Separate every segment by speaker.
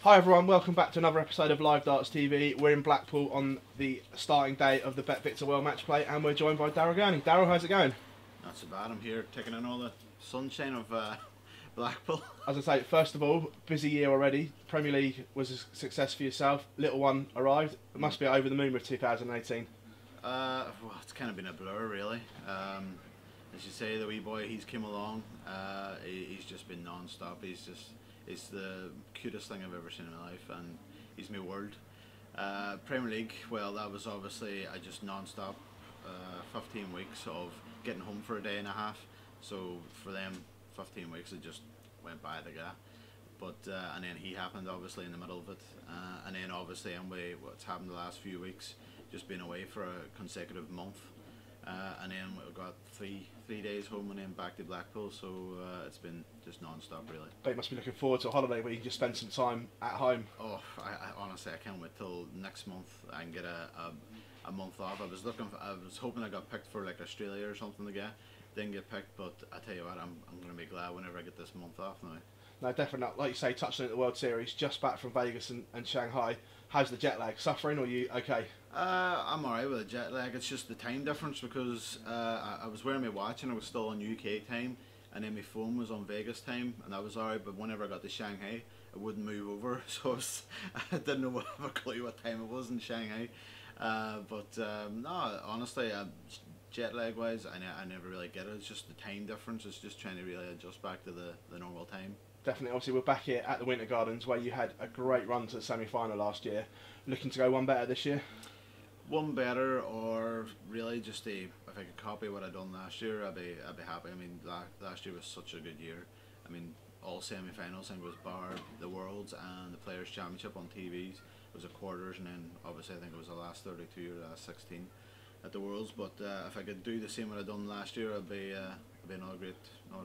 Speaker 1: Hi everyone, welcome back to another episode of Live Darts TV. We're in Blackpool on the starting day of the BetVictor World Matchplay and we're joined by Daryl Gurney. Daryl, how's it going?
Speaker 2: Not so bad. I'm here taking in all the sunshine of Blackpool.
Speaker 1: As I say, first of all, busy year already. Premier League was a success for yourself. Little one arrived. It must be over the moon with 2018.
Speaker 2: Well, it's kind of been a blur really. As you say, the wee boy, he's come along. He's just been non-stop. He's the cutest thing I've ever seen in my life, and he's my world. Premier League, well, that was obviously just non-stop. 15 weeks of getting home for a day and a half. So for them, 15 weeks it just went by the guy. But and then he happened obviously in the middle of it, and then obviously what's happened the last few weeks, just been away for a consecutive month, and then we've got three days home and then back to Blackpool. So it's been just non-stop really.
Speaker 1: But you must be looking forward to a holiday where you can just spend some time at home.
Speaker 2: Oh, I honestly I can't wait till next month and get a month off. I was hoping I got picked for like Australia or something to get. Didn't get picked, but I tell you what, I'm going to be glad whenever I get this month off now.
Speaker 1: No, definitely not. Like you say, touching at the World Series, just back from Vegas and Shanghai. How's the jet lag? Suffering or are you okay?
Speaker 2: I'm alright with the jet lag. It's just the time difference because I was wearing my watch and I was still on UK time, and then my phone was on Vegas time, and that was alright. But whenever I got to Shanghai, it wouldn't move over, so I didn't have a clue what time it was in Shanghai. No, honestly, jet lag wise, I never really get it. It's just the time difference. It's just trying to really adjust back to the normal time.
Speaker 1: Definitely. Obviously, we're back here at the Winter Gardens where you had a great run to the semi-final last year. Looking to go one better this year?
Speaker 2: One better, or really just if I could copy what I done last year, I'd be happy. I mean, last year was such a good year. I mean, all semi-finals, I think it was bar the Worlds and the Players' Championship on TVs. It was a quarters, and then obviously I think it was the last 32 or the last 16 at the Worlds. But if I could do the same what I done last year, it'd be another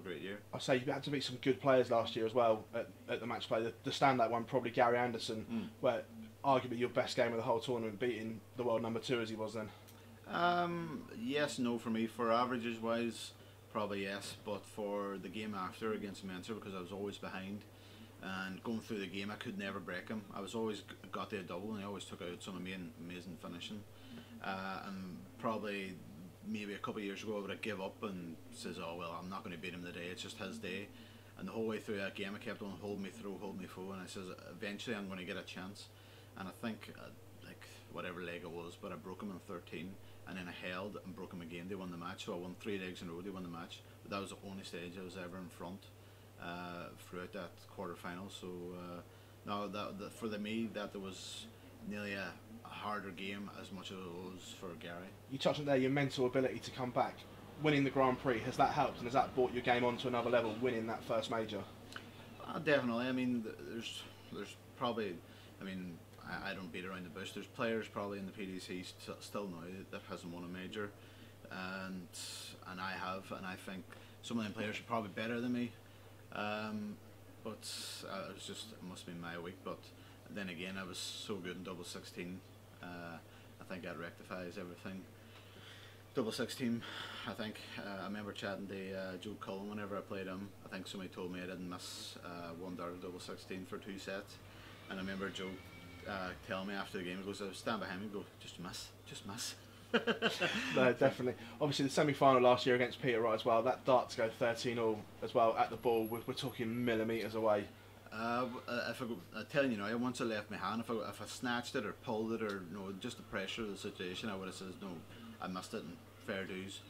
Speaker 2: great year.
Speaker 1: I say you had to beat some good players last year as well at the match play. The standout one probably Gary Anderson, where arguably your best game of the whole tournament, beating the world number 2 as he was then.
Speaker 2: Yes, no for me. For averages wise, probably yes, but for the game after against Mentor, because I was always behind and going through the game, I could never break him. I was always got to a double, and he always took out some amazing finishing. And probably maybe a couple of years ago I would have give up and says, oh well, I'm not going to beat him today, it's just his day. And the whole way through that game I kept on hold me through, hold me through, and I says eventually I'm going to get a chance. And I think like whatever leg it was, but I broke him in 13, and then I held and broke him again. They won the match, so I won 3 legs in a row. They won the match, but that was the only stage I was ever in front throughout that quarter final. So no, for me that was nearly a harder game as much as it was for Gary.
Speaker 1: You touched on there your mental ability to come back, winning the Grand Prix. Has that helped, and has that brought your game on to another level, winning that first major?
Speaker 2: Definitely. I mean, there's probably, I mean, I don't beat around the bush. There's players probably in the PDC still now that hasn't won a major, and I have, and I think some of them players are probably better than me. But it must have been my week. But then again, I was so good in double 16. I think that rectifies everything. Double 16, I think. I remember chatting to Joe Cullen whenever I played him. I think somebody told me I didn't miss one dart of double 16 for 2 sets. And I remember Joe telling me after the game, he goes, I was stand behind me and go, just miss.
Speaker 1: No, definitely. Obviously, the semi-final last year against Peter Wright as well, that dart to go 13-all as well at the ball, we're talking millimetres away.
Speaker 2: I'm telling you now, once I left my hand, if I snatched it or pulled it, or just the pressure of the situation, I would have said no, I missed it in fair dues.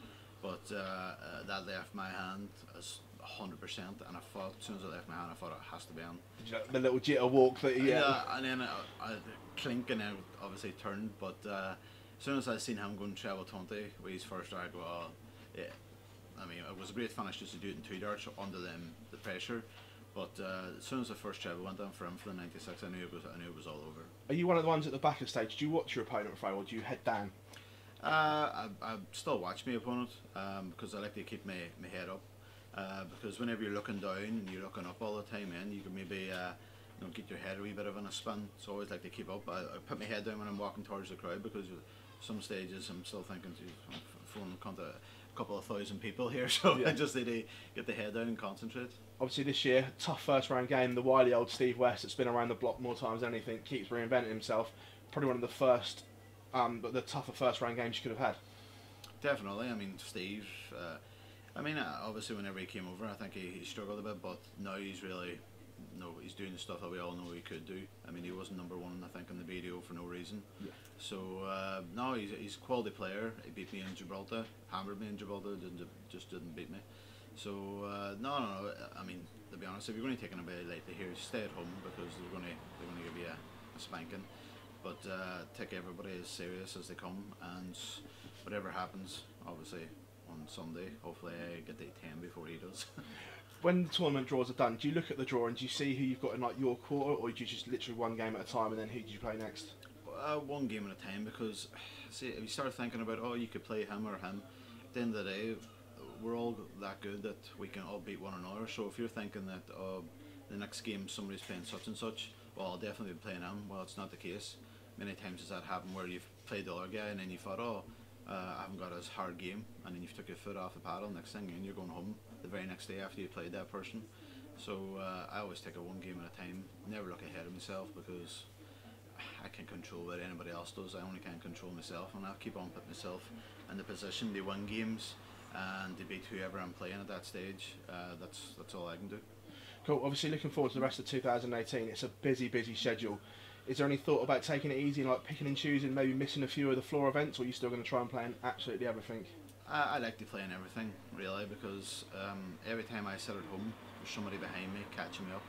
Speaker 2: But that left my hand as 100%, and I thought as soon as I left my hand, I thought it has to be on.
Speaker 1: Did you know, the little jitter walk that
Speaker 2: and then I clink and then obviously turned. But as soon as I seen him going treble 20 with his first dart, I go, oh, yeah. I mean, it was a great finish just to do it in 2 darts under the pressure. But as soon as the first treble went down for him for the 96, I knew it was all over.
Speaker 1: Are you one of the ones at the back of the stage? Do you watch your opponent throw, or do you head down?
Speaker 2: I still watch my opponent because I like to keep my head up. Because whenever you're looking down and you're looking up all the time, you can maybe get your head a wee bit of in a spin. So I always like to keep up. I put my head down when I'm walking towards the crowd, because some stages I'm still thinking, I'm couple of thousand people here, so
Speaker 1: Yeah.
Speaker 2: I just need to get the head down and concentrate.
Speaker 1: Obviously this year, tough first round game. The wily old Steve West that's been around the block more times than anything, keeps reinventing himself. Probably one of the first, but the tougher first round games you could have had.
Speaker 2: Definitely. I mean, Steve. Obviously, whenever he came over, I think he struggled a bit, but now he's really, he's doing the stuff that we all know he could do. I mean, he wasn't number one, I think, in the BDO for no reason.
Speaker 1: Yeah.
Speaker 2: So no, he's a quality player. He beat me in Gibraltar, hammered me in Gibraltar, just didn't beat me. So no. I mean, to be honest, if you're going to take anybody lightly here, stay at home because they're going to give you a spanking. But take everybody as serious as they come, and whatever happens, obviously on Sunday, hopefully I get to 10 before he does.
Speaker 1: When the tournament draws are done, do you look at the draw and do you see who you've got in like your quarter, or do you just literally one game at a time and then who do you play next?
Speaker 2: One game at a time, because see, if you start thinking about, oh, you could play him or him, at the end of the day, we're all that good that we can all beat one another. So if you're thinking that the next game somebody's playing such and such, well, I'll definitely be playing him. Well, it's not the case. Many times has that happened where you've played the other guy and then you thought, oh, I haven't got as hard game, and then you've took your foot off the paddle. Next thing, and you're going home the very next day after you played that person. So I always take it one game at a time. Never look ahead of myself because I can't control what anybody else does. I only can control myself, and I'll keep on putting myself in the position to win games and to beat whoever I'm playing at that stage. That's all I can do.
Speaker 1: Cool. Obviously, looking forward to the rest of 2018. It's a busy schedule. Is there any thought about taking it easy and like picking and choosing, maybe missing a few of the floor events, or are you still going to try and play in absolutely everything?
Speaker 2: I like to play in everything, really, because every time I sit at home, there's somebody behind me catching me up.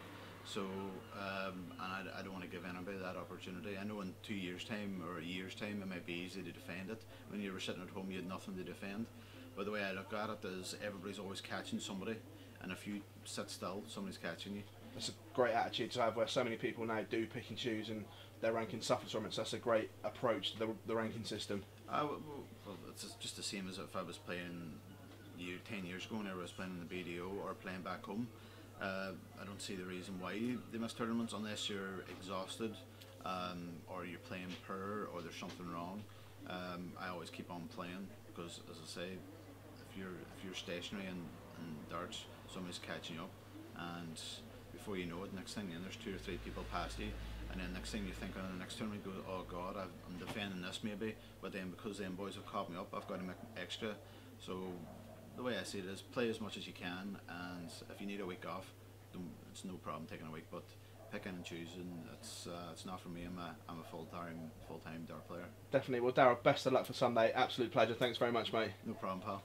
Speaker 2: So, and I don't want to give anybody that opportunity. I know in 2 years' time or a year's time, it might be easy to defend it. When you were sitting at home, you had nothing to defend. But the way I look at it is everybody's always catching somebody, and if you sit still, somebody's catching you.
Speaker 1: That's a great attitude to have, where so many people now do pick and choose and their ranking suffers from it. So that's a great approach to the ranking system.
Speaker 2: Well, it's just the same as if I was playing 10 years ago, whenever I was playing in the BDO or playing back home. I don't see the reason why they miss tournaments unless you're exhausted or you're playing poor or there's something wrong. I always keep on playing because, as I say, if you're stationary in darts, somebody's catching you up, and before you know it, next thing, there's 2 or 3 people past you, and then next thing you think on the next tournament, you go, oh God, I'm defending this maybe, but then because them boys have caught me up, I've got to make extra. So the way I see it is play as much as you can, and if you need a week off, it's no problem taking a week, but picking and choosing, it's not for me. I'm a full-time dart player.
Speaker 1: Definitely. Well, Daryl, best of luck for Sunday. Absolute pleasure. Thanks very much, mate.
Speaker 2: No problem, pal.